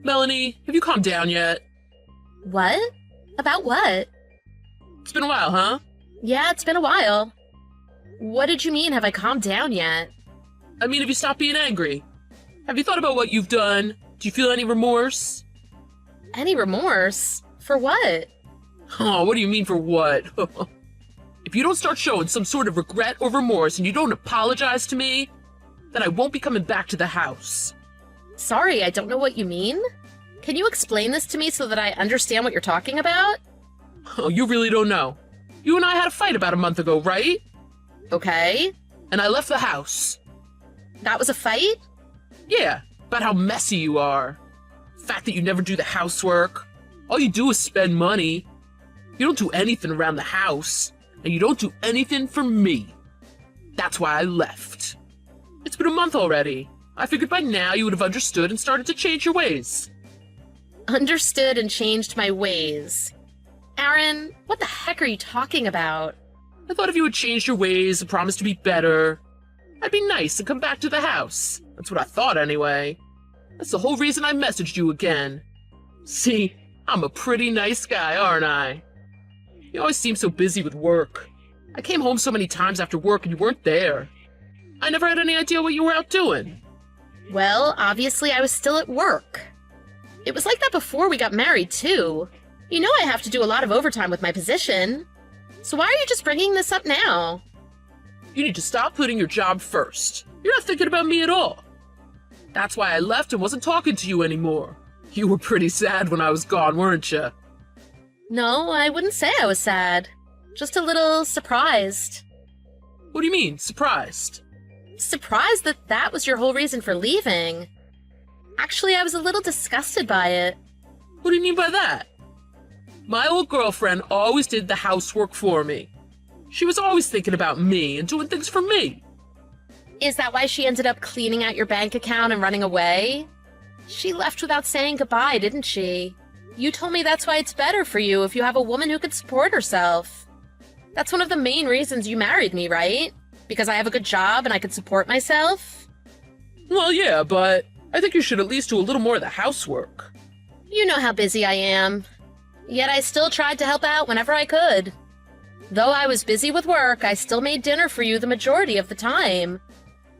Melanie, have you calmed down yet? What? About what? It's been a while, huh? Yeah, it's been a while. What did you mean, have I calmed down yet? I mean, have you stopped being angry? Have you thought about what you've done? Do you feel any remorse? Any remorse? For what? Oh, what do you mean for what? If you don't start showing some sort of regret or remorse and you don't apologize to me, then I won't be coming back to the house. Sorry, I don't know what you mean. Can you explain this to me so that I understand what you're talking about? Oh, you really don't know. You and I had a fight about a month ago, right? Okay. And I left the house. That was a fight? Yeah, about how messy you are. The fact that you never do the housework. All you do is spend money. You don't do anything around the house. And you don't do anything for me. That's why I left. It's been a month already. I figured by now you would have understood and started to change your ways. Understood and changed my ways. Aaron, what the heck are you talking about? I thought if you had changed your ways and promised to be better, I'd be nice and come back to the house. That's what I thought anyway. That's the whole reason I messaged you again. See, I'm a pretty nice guy, aren't I? You always seem so busy with work. I came home so many times after work and you weren't there. I never had any idea what you were out doing. Well, obviously I was still at work. It was like that before we got married, too. You know I have to do a lot of overtime with my position. So why are you just bringing this up now? You need to stop putting your job first. You're not thinking about me at all. That's why I left and wasn't talking to you anymore. You were pretty sad when I was gone, weren't you? No, I wouldn't say I was sad. Just a little surprised. What do you mean, surprised? Surprised that that was your whole reason for leaving. Actually, I was a little disgusted by it. What do you mean by that? My old girlfriend always did the housework for me. She was always thinking about me and doing things for me. Is that why she ended up cleaning out your bank account and running away? She left without saying goodbye, didn't she? You told me that's why it's better for you if you have a woman who could support herself. That's one of the main reasons you married me, right? Because I have a good job and I could support myself? Well, yeah, but I think you should at least do a little more of the housework. You know how busy I am. Yet I still tried to help out whenever I could. Though I was busy with work, I still made dinner for you the majority of the time.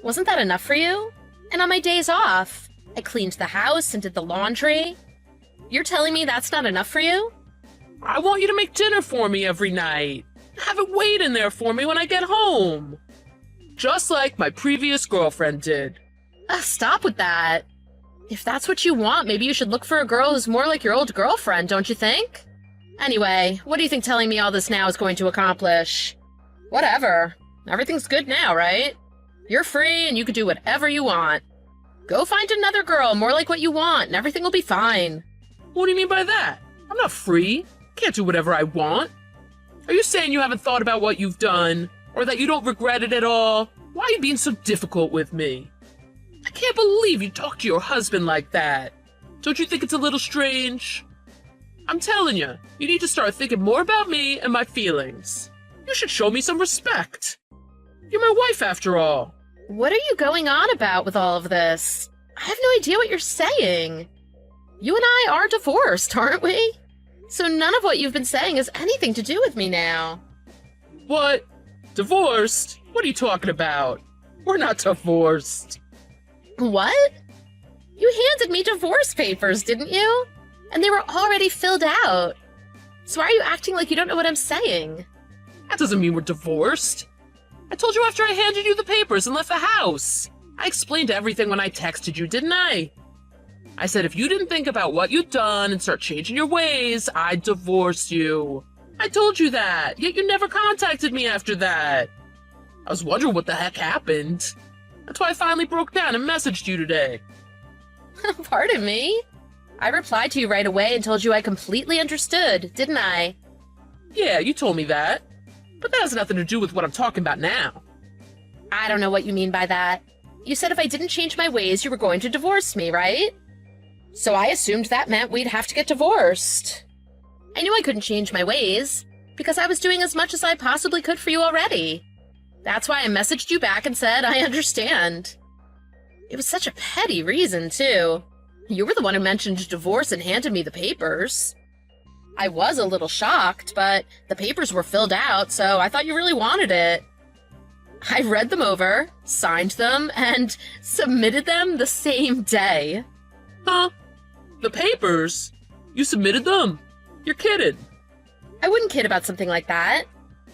Wasn't that enough for you? And on my days off, I cleaned the house and did the laundry. You're telling me that's not enough for you? I want you to make dinner for me every night. Have it waiting there for me when I get home. Just like my previous girlfriend did. Stop with that. If that's what you want, maybe you should look for a girl who's more like your old girlfriend, don't you think? Anyway, what do you think telling me all this now is going to accomplish? Whatever. Everything's good now, right? You're free and you can do whatever you want. Go find another girl more like what you want and everything will be fine. What do you mean by that? I'm not free. Can't do whatever I want. Are you saying you haven't thought about what you've done? Or that you don't regret it at all? Why are you being so difficult with me? I can't believe you talk to your husband like that. Don't you think it's a little strange? I'm telling you, you need to start thinking more about me and my feelings. You should show me some respect. You're my wife after all. What are you going on about with all of this? I have no idea what you're saying. You and I are divorced, aren't we? So none of what you've been saying has anything to do with me now. What? Divorced? What are you talking about? We're not divorced. What? You handed me divorce papers, didn't you? And they were already filled out. So why are you acting like you don't know what I'm saying? That doesn't mean we're divorced. I told you after I handed you the papers and left the house. I explained everything when I texted you, didn't I? I said if you didn't think about what you'd done and start changing your ways, I'd divorce you. I told you that, yet you never contacted me after that. I was wondering what the heck happened. That's why I finally broke down and messaged you today. Pardon me? I replied to you right away and told you I completely understood, didn't I? Yeah, you told me that. But that has nothing to do with what I'm talking about now. I don't know what you mean by that. You said if I didn't change my ways, you were going to divorce me, right? So I assumed that meant we'd have to get divorced. I knew I couldn't change my ways, because I was doing as much as I possibly could for you already. That's why I messaged you back and said, I understand. It was such a petty reason, too. You were the one who mentioned divorce and handed me the papers. I was a little shocked, but the papers were filled out, so I thought you really wanted it. I read them over, signed them, and submitted them the same day. Huh? The papers? You submitted them? You're kidding. I wouldn't kid about something like that.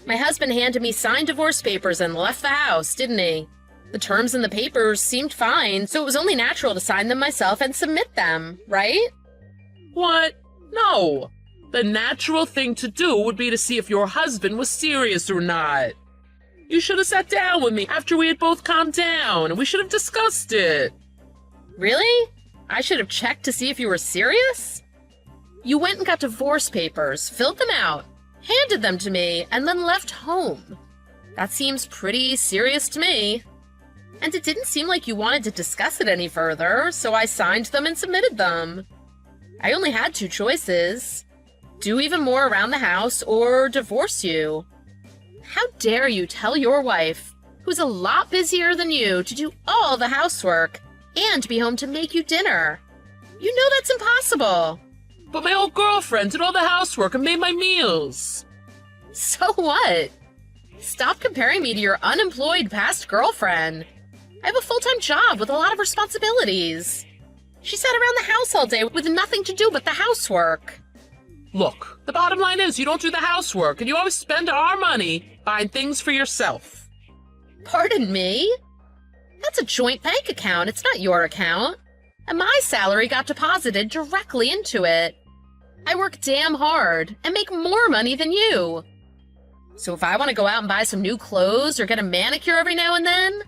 My husband handed me signed divorce papers and left the house, didn't he? The terms in the papers seemed fine, so it was only natural to sign them myself and submit them, right? What? No. The natural thing to do would be to see if your husband was serious or not. You should have sat down with me after we had both calmed down, and we should have discussed it. Really? I should have checked to see if you were serious? You went and got divorce papers, filled them out, handed them to me, and then left home. That seems pretty serious to me. And it didn't seem like you wanted to discuss it any further, so I signed them and submitted them. I only had two choices. Do even more around the house or divorce you. How dare you tell your wife, who's a lot busier than you, to do all the housework and be home to make you dinner? You know that's impossible. But my old girlfriend did all the housework and made my meals. So what? Stop comparing me to your unemployed past girlfriend. I have a full-time job with a lot of responsibilities. She sat around the house all day with nothing to do but the housework. Look, the bottom line is you don't do the housework, and you always spend our money buying things for yourself. Pardon me? That's a joint bank account, it's not your account. And my salary got deposited directly into it. I work damn hard and make more money than you. So if I want to go out and buy some new clothes or get a manicure every now and then,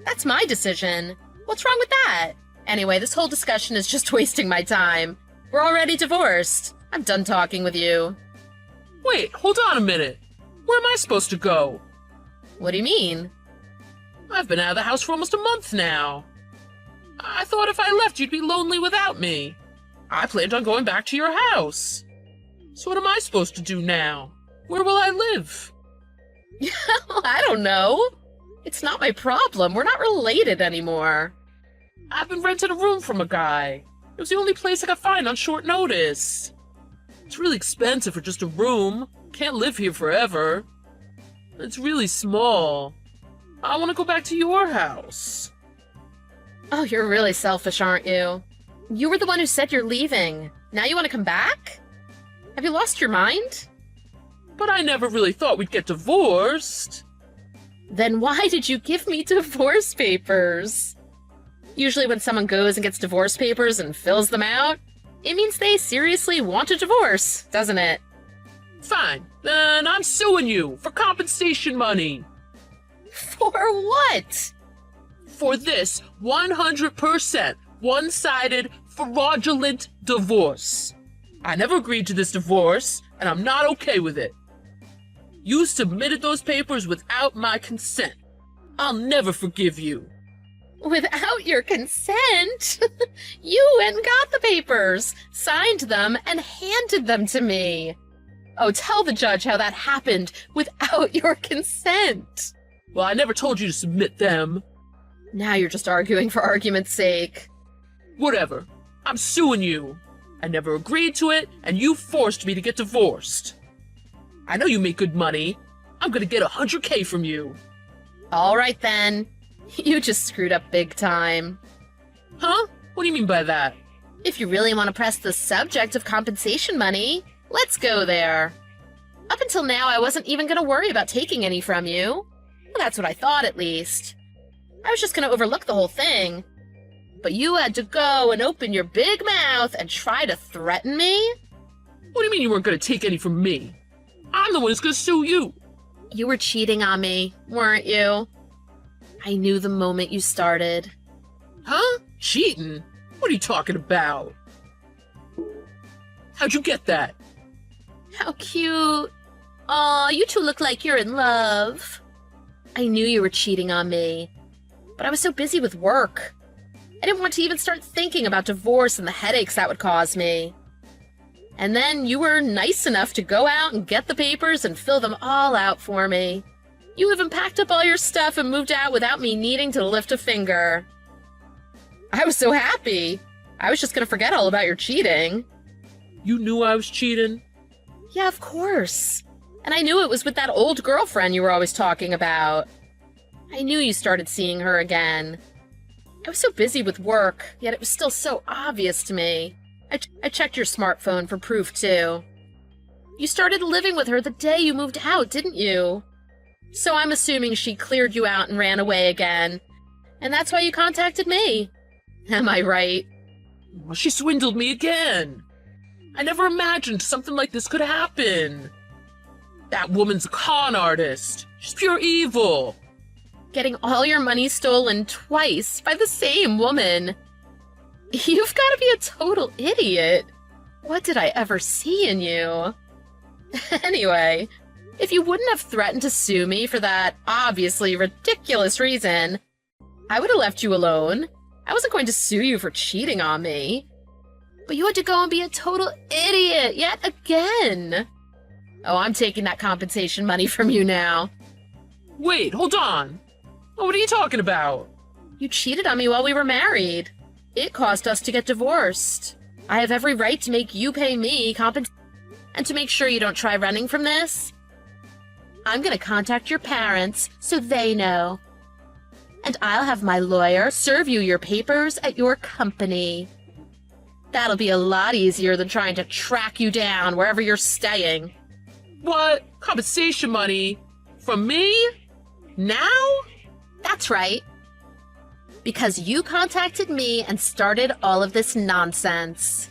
that's my decision. What's wrong with that? Anyway, this whole discussion is just wasting my time. We're already divorced. I'm done talking with you. Wait, hold on a minute. Where am I supposed to go? What do you mean? I've been out of the house for almost a month now. I thought if I left, you'd be lonely without me. I planned on going back to your house. So what am I supposed to do now? Where will I live? I don't know. It's not my problem. We're not related anymore. I've been renting a room from a guy. It was the only place I could find on short notice. It's really expensive for just a room. Can't live here forever. It's really small. I want to go back to your house. Oh, you're really selfish, aren't you? You were the one who said you're leaving. Now you want to come back? Have you lost your mind? But I never really thought we'd get divorced. Then why did you give me divorce papers? Usually when someone goes and gets divorce papers and fills them out, it means they seriously want a divorce, doesn't it? Fine, then I'm suing you for compensation money. For what? For this 100% one-sided, fraudulent divorce. I never agreed to this divorce, and I'm not okay with it. You submitted those papers without my consent. I'll never forgive you. Without your consent? You went and got the papers, signed them, and handed them to me. Oh, tell the judge how that happened without your consent. Well, I never told you to submit them. Now you're just arguing for argument's sake. Whatever. I'm suing you. I never agreed to it, and you forced me to get divorced. I know you make good money. I'm gonna get 100K from you. All right, then. You just screwed up big time. Huh? What do you mean by that? If you really want to press the subject of compensation money, let's go there. Up until now, I wasn't even going to worry about taking any from you. Well, that's what I thought, at least. I was just going to overlook the whole thing. But you had to go and open your big mouth and try to threaten me? What do you mean you weren't gonna take any from me? I'm the one who's gonna sue you. You were cheating on me, weren't you? I knew the moment you started. Huh? Cheating? What are you talking about? How'd you get that? How cute. Aw, you two look like you're in love. I knew you were cheating on me, but I was so busy with work. I didn't want to even start thinking about divorce and the headaches that would cause me. And then you were nice enough to go out and get the papers and fill them all out for me. You even packed up all your stuff and moved out without me needing to lift a finger. I was so happy. I was just gonna forget all about your cheating. You knew I was cheating? Yeah, of course. And I knew it was with that old girlfriend you were always talking about. I knew you started seeing her again. I was so busy with work, yet it was still so obvious to me. I checked your smartphone for proof, too. You started living with her the day you moved out, didn't you? So I'm assuming she cleared you out and ran away again. And that's why you contacted me. Am I right? Well, she swindled me again. I never imagined something like this could happen. That woman's a con artist. She's pure evil. Getting all your money stolen twice by the same woman. You've got to be a total idiot. What did I ever see in you? Anyway, if you wouldn't have threatened to sue me for that obviously ridiculous reason, I would have left you alone. I wasn't going to sue you for cheating on me. But you had to go and be a total idiot yet again. Oh, I'm taking that compensation money from you now. Wait, hold on. What are you talking about? You cheated on me while we were married. It caused us to get divorced. I have every right to make you pay me compensation. And to make sure you don't try running from this, I'm gonna contact your parents so they know. And I'll have my lawyer serve you your papers at your company. That'll be a lot easier than trying to track you down wherever you're staying. What? Compensation money? From me? Now? That's right. Because you contacted me and started all of this nonsense.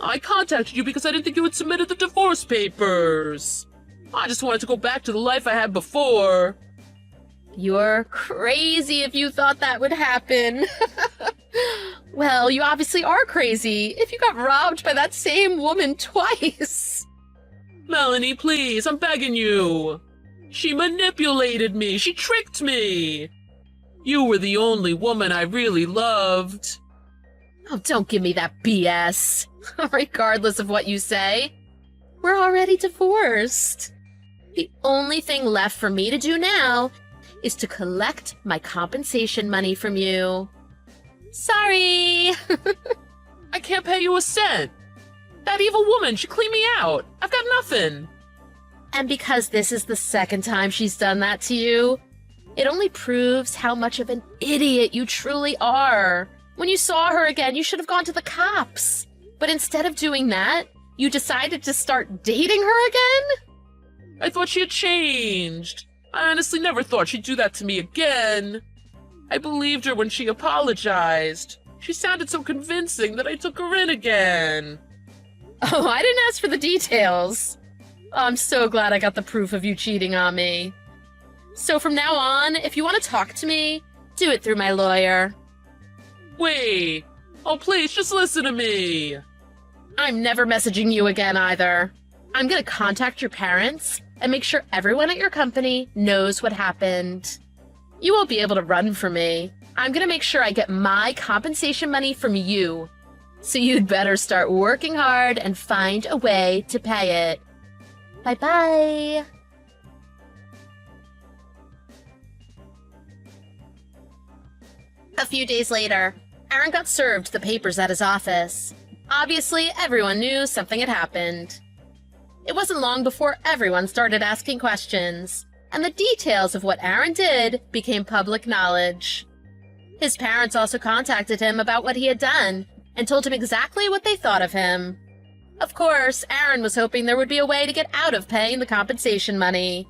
I contacted you because I didn't think you had submitted the divorce papers. I just wanted to go back to the life I had before. You're crazy if you thought that would happen. Well, you obviously are crazy if you got robbed by that same woman twice. Melanie, please, I'm begging you. She manipulated me. She tricked me. You were the only woman I really loved. Oh, don't give me that BS. Regardless of what you say, we're already divorced. The only thing left for me to do now is to collect my compensation money from you. Sorry. I can't pay you a cent. That evil woman, she cleaned me out. I've got nothing. And because this is the second time she's done that to you, it only proves how much of an idiot you truly are. When you saw her again, you should have gone to the cops. But instead of doing that, you decided to start dating her again? I thought she had changed. I honestly never thought she'd do that to me again. I believed her when she apologized. She sounded so convincing that I took her in again. Oh, I didn't ask for the details. I'm so glad I got the proof of you cheating on me. So from now on, if you want to talk to me, do it through my lawyer. Wait. Oh, please, just listen to me. I'm never messaging you again either. I'm gonna contact your parents and make sure everyone at your company knows what happened. You won't be able to run from me. I'm gonna make sure I get my compensation money from you. So you'd better start working hard and find a way to pay it. Bye-bye. A few days later, Aaron got served the papers at his office. Obviously, everyone knew something had happened. It wasn't long before everyone started asking questions, and the details of what Aaron did became public knowledge. His parents also contacted him about what he had done, and told him exactly what they thought of him. Of course, Aaron was hoping there would be a way to get out of paying the compensation money.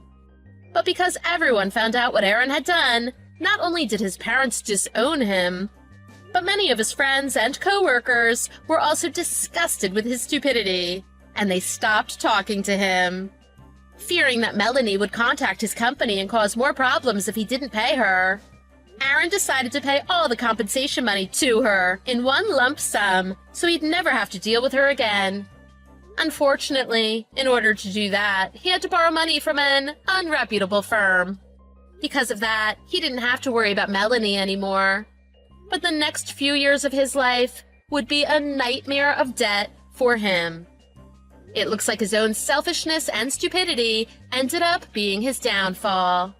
But because everyone found out what Aaron had done, not only did his parents disown him, but many of his friends and co-workers were also disgusted with his stupidity, and they stopped talking to him. Fearing that Melanie would contact his company and cause more problems if he didn't pay her, Aaron decided to pay all the compensation money to her in one lump sum so he'd never have to deal with her again. Unfortunately, in order to do that, he had to borrow money from an unreputable firm. Because of that, he didn't have to worry about Melanie anymore. But the next few years of his life would be a nightmare of debt for him. It looks like his own selfishness and stupidity ended up being his downfall.